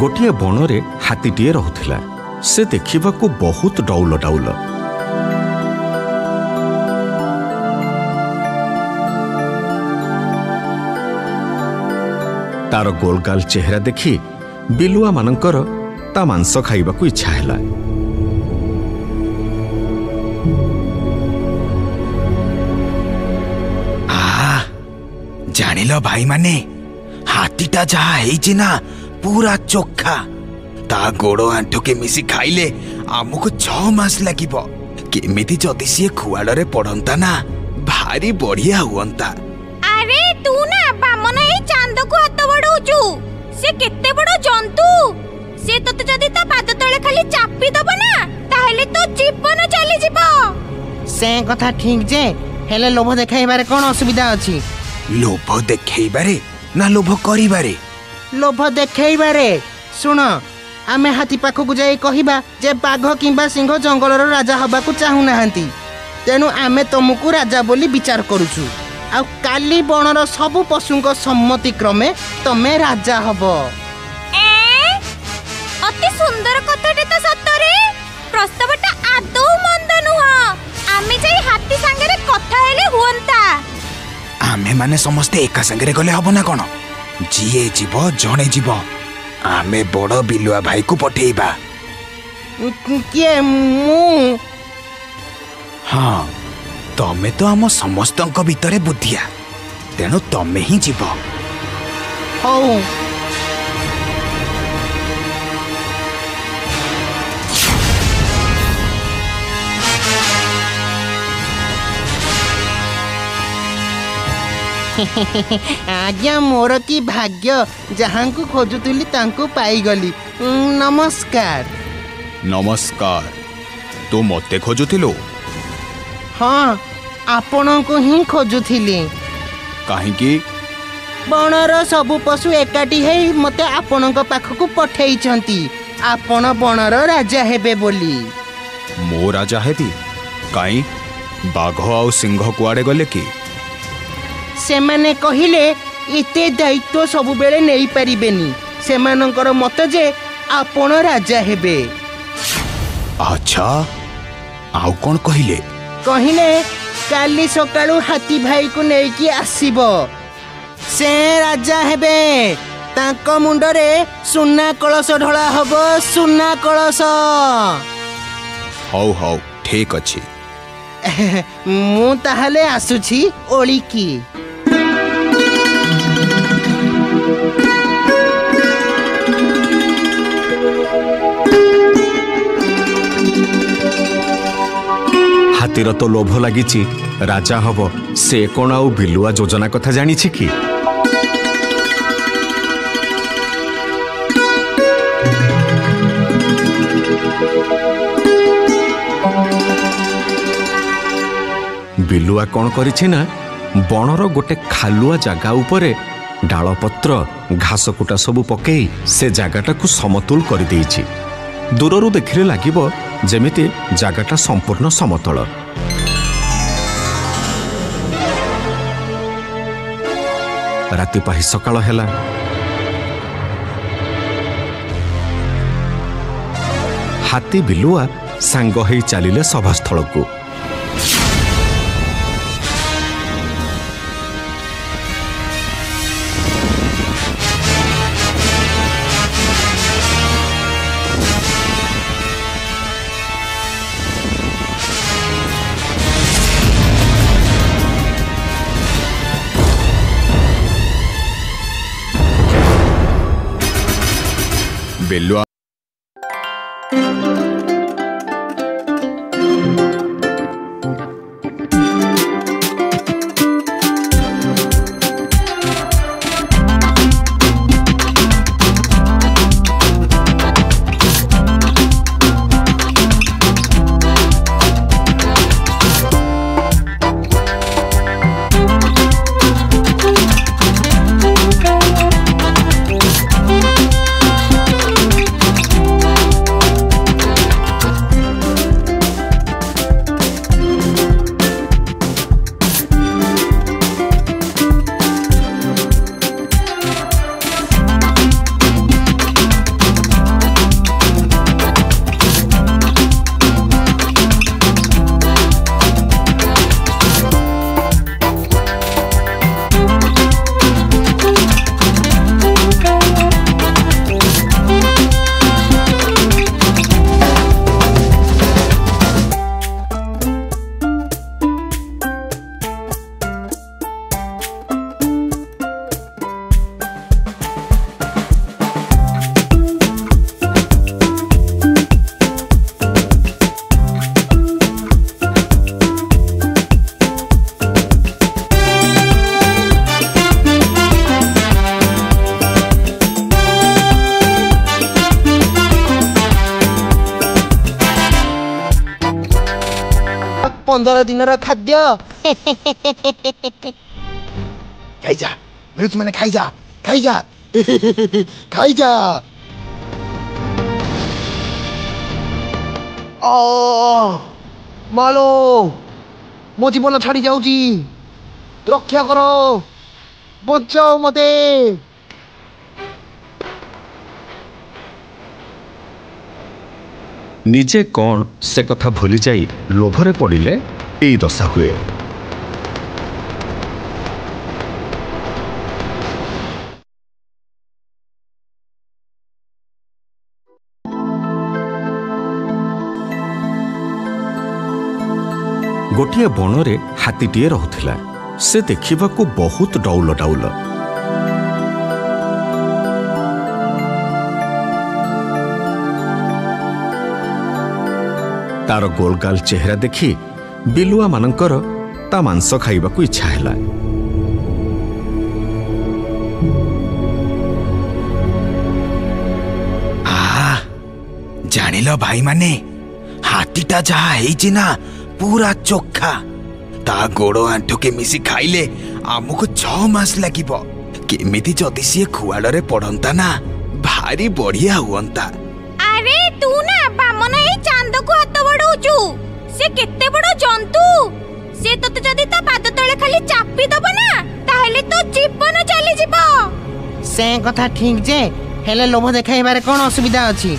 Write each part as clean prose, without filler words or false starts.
गोटे बणरे हाथीटीए रहुथिला। से देखिबाकू बहुत डौल डाउल। तार गोलगाल चेहरा देखी बिलुआ मानकर ता मांस खाइबाकू इच्छा हैला। जानिल भाई माने हाथीटा जहा हेइछि ना पूरा चोखा। ता गोड़ आंठो के मिसी खाइले आमको 6 मास लागिबो। केमिति जदि से खुआड़े पड़ंता ना भारी बढ़िया हुअंता। अरे तू ना बामन ए चांद को हाथ बढौचू। से केते बड़ जंतु। से तते जदि ता पाद तळे खाली चापी दबो ना ताहेले तो जीवन चली जीवो। से कथा ठीक जे हेले लोभ देखाइबारे कोन असुविधा अछि? लोभ देखेइबारे ना लोभ करिबारे? लोभ देखेइबारे। सुन आमे हाथी पाखकु जाई कहिबा जे बाघ किंबा सिंह जंगलर राजा हबाकू चाहू नाहंती। तेनु आमे तुमको राजा बोली विचार करूछु। आ काली बणर सबु पशुंक सम्मति क्रमे तमे राजा हबो। अति सुंदर कथाटे तो सतरे। प्रस्तावटा आदौ मंद नुह। आमे जाई हाथी संगरे कथा हेले हुअंता। आमे माने समस्ते एका संगरे गले हबो ना कोन? जिए जीव जणे जीव। आमे बड़ बिलुआ भाई को पठेइबा। के मु? हाँ तमे तो आम समस्तंक भितरे बुद्धिया। तेणु तमे ही जीव। हौ आज्ञा मोर की भाग्य जहाँ को खोजुली तांको पाई गली। नमस्कार। नमस्कार। तू मते खोजुथिलो? हाँ आपण को ही खोजुथिली। काहेकि? बणर सबु पशु एकाठी है मते आपण पाखकू पठेइछंती। आपण बणर राजा हेबे बोली। मो राजा हेबी? काई बाघ आउ सिंह कुआडे गले कि? सेमाने कहिले इते दायित्व सबु बेले नेई परिबेनी। सेमानकर मत जे आपण राजा हेबे। अच्छा आउ कोन कहिले? कहिले काली सकाळु हाथी भाई को नेकी आसीबो। से राजा हेबे। तांको मुंडरे सुना कलश ढळा हबो। सुना कलश। हौ हौ ठीक अछि। मु ताहाले आसुछि ओळी की। हाथीर तो लोभ लागिछि राजा हब। से कोन आउ बिलुआ योजना कथा जानिछि कि? बिलुआ कौन करिछि ना बणर गोटे खालुआ जगह उपरे डालपत्र घासकुटा सबु पकई से जगाटा को समतुल कर देइछि। दूररू देखिले लागिबो जेमिति जगाटा संपूर्ण समतल। राति पाही सकाळ हेला। हाथी बिलुआ सांग हेई चलिले सभास्थल को। बिलुआ 15 ଦିନର ଖାଦ୍ୟ। ଖାଇଯା ମିଳୁଛି ମାନେ ଖାଇଯା ଖାଇଯା ଖାଇଯା। ମାଲୋ ମୋ ଜୀବନ ଛାଡ଼ି ଯାଉଛି, ରକ୍ଷା କର, ବଞ୍ଚାଅ ମତେ। ନିଜେ କ'ଣ ସେ କଥା ଭୁଲି ଯାଇ ଲୋଭରେ ପଡ଼ିଲେ ଏଇ ଦଶା ହୁଏ। ଗୋଟିଏ ବଣରେ ହାତୀଟିଏ ରହୁଥିଲା। ସେ ଦେଖିବାକୁ ବହୁତ ଡଉଲ ଡାଉଲ। ତାର ଗୋଲଗାଲ ଚେହେରା ଦେଖି ବିଲୁଆମାନଙ୍କର ତା ମାଂସ ଖାଇବାକୁ ଇଚ୍ଛା ହେଲା। ଜାଣିଲ ଭାଇମାନେ, ହାତୀଟା ଯାହା ହେଇଛି ନା ପୁରା ଚୋଖା। ତା ଗୋଡ଼ ଆଣ୍ଠୁକେ ମିଶି ଖାଇଲେ ଆମକୁ 6 ମାସ ଲାଗିବ। କେମିତି ଯଦି ସିଏ ଖୁଆଡ଼ରେ ପଡ଼ନ୍ତା ନା, ଭାରି ବଢିଆ ହୁଅନ୍ତା। ଆରେ ତୁ ନା ବାମନ ଏଇ ଚାନ୍ଦକୁ ହାତ ବଢଉଛୁ। ସେ କେତେ ବଡ ଜନ୍ତୁ। ସେ ତତେ ଯଦି ତା ପାଦ ତଳେ ଖାଲି ଚାପି ଦବ ନା, ତାହେଲେ ତୋ ଜୀବନ ଚାଲିଯିବ। ସେ କଥା ଠିକ ଯେ, ହେଲେ ଲୋଭ ଦେଖାଇବାରେ କ'ଣ ଅସୁବିଧା ଅଛି?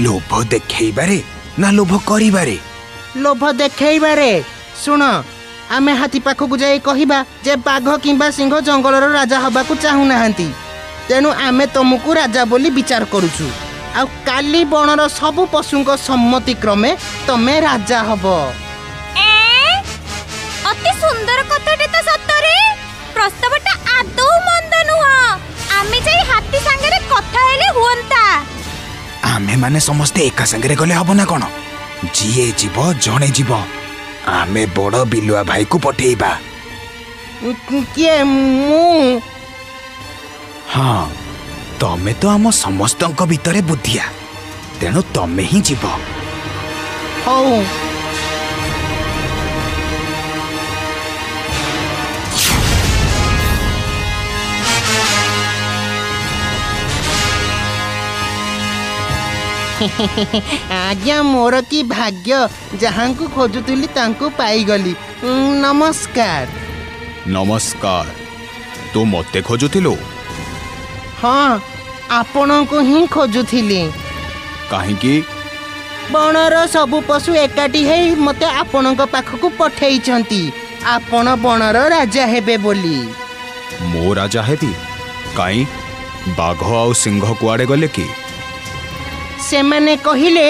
ଲୋଭ ଦେଖେଇବାରେ ନା ଲୋଭ କରିବାରେ? ଲୋଭ ଦେଖେଇବାରେ। ଶୁଣ, ଆମେ ହାତୀ ପାଖକୁ ଯାଇ କହିବା ଯେ ବାଘ କିମ୍ବା ସିଂହ ଜଙ୍ଗଲର ରାଜା ହବାକୁ ଚାହୁଁନାହାନ୍ତି, ତେଣୁ ଆମେ ତମକୁ ରାଜା ବୋଲି ବିଚାର କରୁଛୁ। ଆଉ କାଲି ବଣର ସବୁ ପଶୁଙ୍କ ସମ୍ମତି କ୍ରମେ ତମେ ରାଜା ହବ। ଅତି ସୁନ୍ଦର କଥାଟେ ତ ସତରେ। ପ୍ରସ୍ତାବଟା ଆଦୌ ମନ୍ଦ ନୁହଁ। ଆମେ ଯାଇ ହାତୀ ସାଙ୍ଗରେ କଥା ହେଲେ ହୁଅନ୍ତା। ଆମେ ମାନେ ସମସ୍ତେ ଏକା ସାଙ୍ଗରେ ଗଲେ ହବ ନା କ'ଣ? ଯିଏ ଯିବ ଜଣେ ଯିବ। ଆମେ ବଡ଼ ବିଲୁଆ ଭାଇକୁ ପଠେଇବା। କିଏ? ମୁଁ? ହଁ, ତମେ ତ ଆମ ସମସ୍ତଙ୍କ ଭିତରେ ବୁଦ୍ଧିଆ, ତେଣୁ ତମେ ହିଁ ଯିବ। ହଉ। ଆଜ୍ଞା, ମୋର କି ଭାଗ୍ୟ, ଯାହାଙ୍କୁ ଖୋଜୁଥିଲି ତାଙ୍କୁ ପାଇଗଲି। ନମସ୍କାର। ନମସ୍କାର। ତୁ ମତେ ଖୋଜୁଥିଲୁ? ହଁ, ଆପଣଙ୍କୁ ହିଁ ଖୋଜୁଥିଲି। କାହିଁକି? ବଣର ସବୁ ପଶୁ ଏକାଠି ହେଇ ମତେ ଆପଣଙ୍କ ପାଖକୁ ପଠେଇଛନ୍ତି, ଆପଣ ବଣର ରାଜା ହେବେ ବୋଲି। ମୁଁ ରାଜା ହେବି? କାଇଁ, ବାଘ ଆଉ ସିଂହ କୁଆଡ଼େ ଗଲେ କି? ସେମାନେ କହିଲେ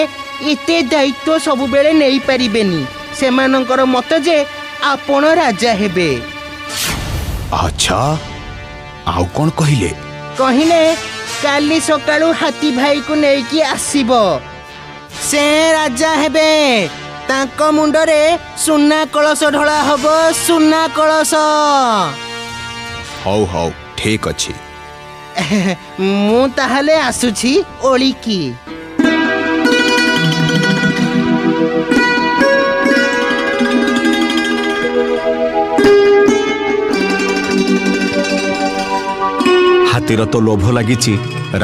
ଏତେ ଦାୟିତ୍ୱ ସବୁବେଳେ ନେଇପାରିବେନି। ସେମାନଙ୍କର ମତ ଯେ ଆପଣ ରାଜା ହେବେ। ଆଚ୍ଛା, ଆଉ କ'ଣ କହିଲେ? କହିଲେ କାଲି ସକାଳୁ ହାତୀ ଭାଇକୁ ନେଇକି ଆସିବ। ସେ ରାଜା ହେବେ। ତାଙ୍କ ମୁଣ୍ଡରେ ସୁନା କଳସ ଢଳା ହବ, ସୁନା କଳସ। ହଉ ହଉ, ଠିକ ଅଛି। ମୁଁ ତାହେଲେ ଆସୁଛି ଓଳିକି। ହାତୀର ତ ଲୋଭ ଲାଗିଛି,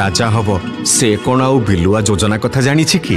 ରାଜା ହବ। ସେ କ'ଣ ଆଉ ବିଲୁଆ ଯୋଜନା କଥା ଜାଣିଛି କି?